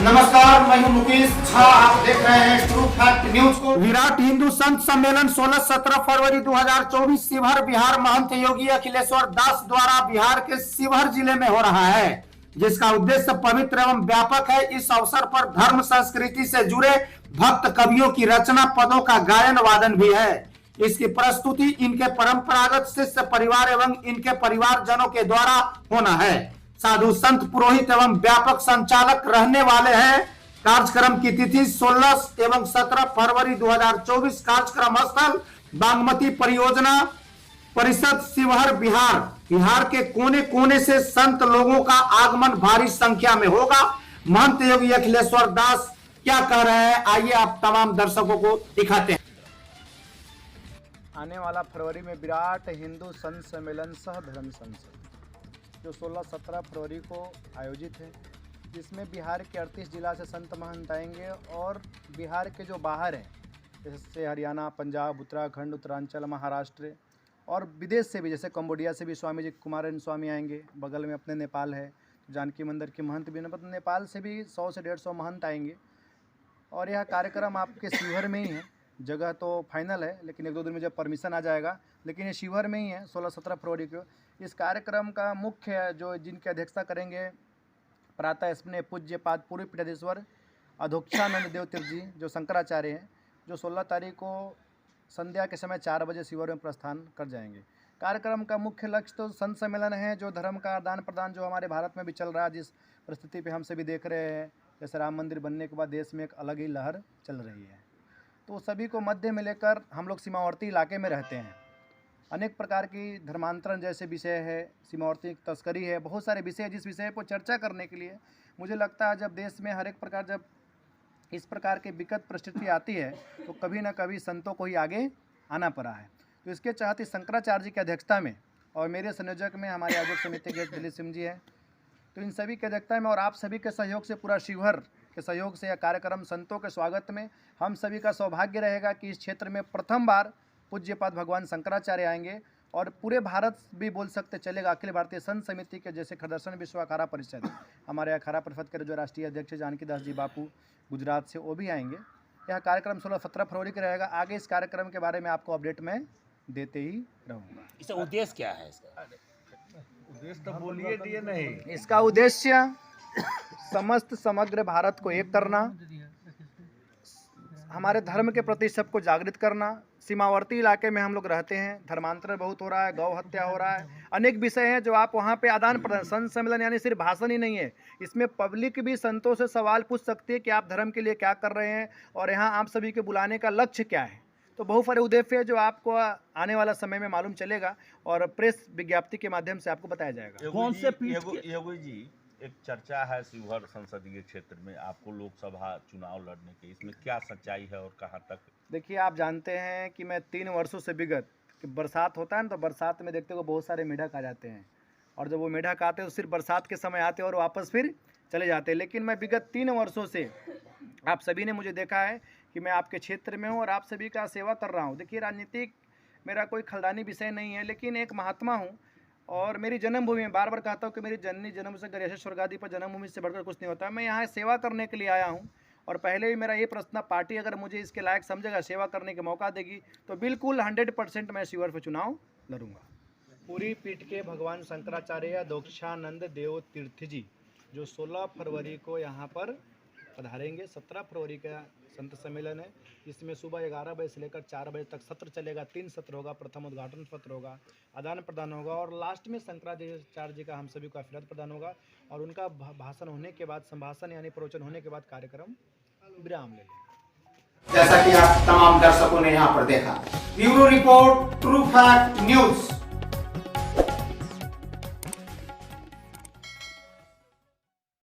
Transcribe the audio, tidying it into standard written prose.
नमस्कार, मैं हूं मुकेश झा। आप देख रहे हैं ट्रू फैक्ट न्यूज को। विराट हिंदू संत सम्मेलन 16-17 फरवरी 2024 शिवहर बिहार महंत योगी अखिलेश्वर दास द्वारा बिहार के शिवहर जिले में हो रहा है, जिसका उद्देश्य पवित्र एवं व्यापक है। इस अवसर पर धर्म संस्कृति से जुड़े भक्त कवियों की रचना पदों का गायन वादन भी है। इसकी प्रस्तुति इनके परंपरागत शिष्य परिवार एवं इनके परिवारजनों के द्वारा होना है। साधु संत पुरोहित एवं व्यापक संचालक रहने वाले हैं। कार्यक्रम की तिथि 16 एवं 17 फरवरी 2024। कार्यक्रम स्थल बागमती परियोजना परिषद शिवहर बिहार। बिहार के कोने कोने से संत लोगों का आगमन भारी संख्या में होगा। महंत योगी अखिलेश्वर दास क्या कह रहे हैं, आइए आप तमाम दर्शकों को दिखाते हैं। आने वाला फरवरी में विराट हिंदू संत सम्मेलन सह धर्म संसद जो 16-17 फरवरी को आयोजित है, जिसमें बिहार के 38 जिला से संत महंत आएंगे और बिहार के जो बाहर हैं जैसे हरियाणा, पंजाब, उत्तराखंड, उत्तरांचल, महाराष्ट्र और विदेश से भी जैसे कंबोडिया से भी स्वामी जी कुमारन स्वामी आएंगे। बगल में अपने नेपाल है, जानकी मंदिर के महंत भी, नेपाल से भी 100 से 150 महंत आएंगे। और यह कार्यक्रम आपके शिवहर में ही है। जगह तो फाइनल है, लेकिन 1-2 दिन में जब परमिशन आ जाएगा, लेकिन ये शिवहर में ही है 16-17 फरवरी को। इस कार्यक्रम का मुख्य जो जिनकी अध्यक्षता करेंगे प्रातः अपने पूज्यपाद पूर्व पीठाधीश्वर अधोक्षानंद देव तीर्थ जी जो शंकराचार्य हैं, जो 16 तारीख को संध्या के समय 4 बजे शिवहर में प्रस्थान कर जाएंगे। कार्यक्रम का मुख्य लक्ष्य तो संत सम्मेलन है, जो धर्म का आदान प्रदान जो हमारे भारत में भी चल रहा है, जिस परिस्थिति पे हम सभी देख रहे हैं, जैसे राम मंदिर बनने के बाद देश में एक अलग ही लहर चल रही है, तो सभी को मध्य में लेकर हम लोग सीमावर्ती इलाके में रहते हैं। अनेक प्रकार की धर्मांतरण जैसे विषय है, सीमावर्ती तस्करी है, बहुत सारे विषय, जिस विषय पर चर्चा करने के लिए मुझे लगता है जब देश में हर एक प्रकार जब इस प्रकार की विकट परिस्थिति आती है तो कभी ना कभी संतों को ही आगे आना पड़ा है। तो इसके चाहते शंकराचार्य जी की अध्यक्षता में और मेरे संयोजक में हमारे आयोजक समिति के दिलीप सिंह जी हैं, तो इन सभी की अध्यक्षता में और आप सभी के सहयोग से, पूरा शिवहर के सहयोग से यह कार्यक्रम संतों के स्वागत में हम सभी का सौभाग्य रहेगा कि इस क्षेत्र में प्रथम बार पूज्यपाद भगवान शंकराचार्य आएंगे और पूरे भारत भी बोल सकते चलेगा। अखिल भारतीय संत समिति के जैसे खरदर्शन विश्व अखाड़ा परिषद, हमारे अखाड़ा परिषद के जो राष्ट्रीय अध्यक्ष जानकी दास जी बापू गुजरात से, वो भी आएंगे। यह कार्यक्रम 16-17 फरवरी का रहेगा। आगे इस कार्यक्रम के बारे में आपको अपडेट मैं देते ही रहूँगा। इसका उद्देश्य क्या है? इसका उद्देश्य तो बोलिए दिए नहीं। इसका उद्देश्य समस्त समग्र भारत को एक करना, हमारे धर्म के प्रति सबको जागृत करना। सीमावर्ती इलाके में हम लोग रहते हैं, धर्मांतरण बहुत हो रहा है, गौ हत्या हो रहा है, अनेक विषय हैं जो आप वहाँ पे आदान प्रदान। संत सम्मेलन यानी सिर्फ भाषण ही नहीं है, इसमें पब्लिक भी संतों से सवाल पूछ सकती है कि आप धर्म के लिए क्या कर रहे हैं और यहाँ आप सभी के बुलाने का लक्ष्य क्या है। तो बहुत सारे उद्देश्य है जो आपको आने वाला समय में मालूम चलेगा और प्रेस विज्ञप्ति के माध्यम से आपको बताया जाएगा। कौन से पीठ योगी जी, एक चर्चा है शिवहर संसदीय क्षेत्र में आपको लोकसभा चुनाव लड़ने के, इसमें क्या सच्चाई है और कहां तक? देखिए, आप जानते हैं कि मैं 3 वर्षों से विगत कि बरसात होता है ना, तो बरसात में देखते हो बहुत सारे मेढक आ जाते हैं, और जब वो मेढक आते हैं तो सिर्फ बरसात के समय आते हैं और वापस फिर चले जाते हैं। लेकिन मैं विगत 3 वर्षों से आप सभी ने मुझे देखा है कि मैं आपके क्षेत्र में हूँ और आप सभी का सेवा कर रहा हूँ। देखिए, राजनीतिक मेरा कोई खलदानी विषय नहीं है, लेकिन एक महात्मा हूँ और मेरी जन्मभूमि में बार बार कहता हूँ कि मेरी जननी जन्म से गरेश स्वर्गादि पर जन्मभूमि से बढ़कर कुछ नहीं होता है। मैं यहाँ सेवा करने के लिए आया हूँ और पहले भी मेरा ये प्रश्न, पार्टी अगर मुझे इसके लायक समझेगा, सेवा करने का मौका देगी, तो बिल्कुल 100% मैं शिवहर पर चुनाव लड़ूंगा। पूरी पीठ के भगवान शंकराचार्य दोक्षानंद देव तीर्थ जी जो 16 फरवरी को यहाँ पर पधारेंगे। 17 फरवरी का संत सम्मेलन है, जिसमें सुबह 11 बजे से लेकर 4 बजे तक सत्र चलेगा। 3 सत्र होगा, प्रथम उद्घाटन सत्र होगा, आदान प्रदान होगा और लास्ट में शंकराचार्य जी का हम सभी को आशीर्वाद प्रदान होगा और उनका भाषण होने के बाद, संभाषण यानी प्रवचन होने के बाद कार्यक्रम विराम ले लेगा। जैसा कि आप तमाम दर्शकों ने यहाँ पर देखा। Bureau report, true fact news.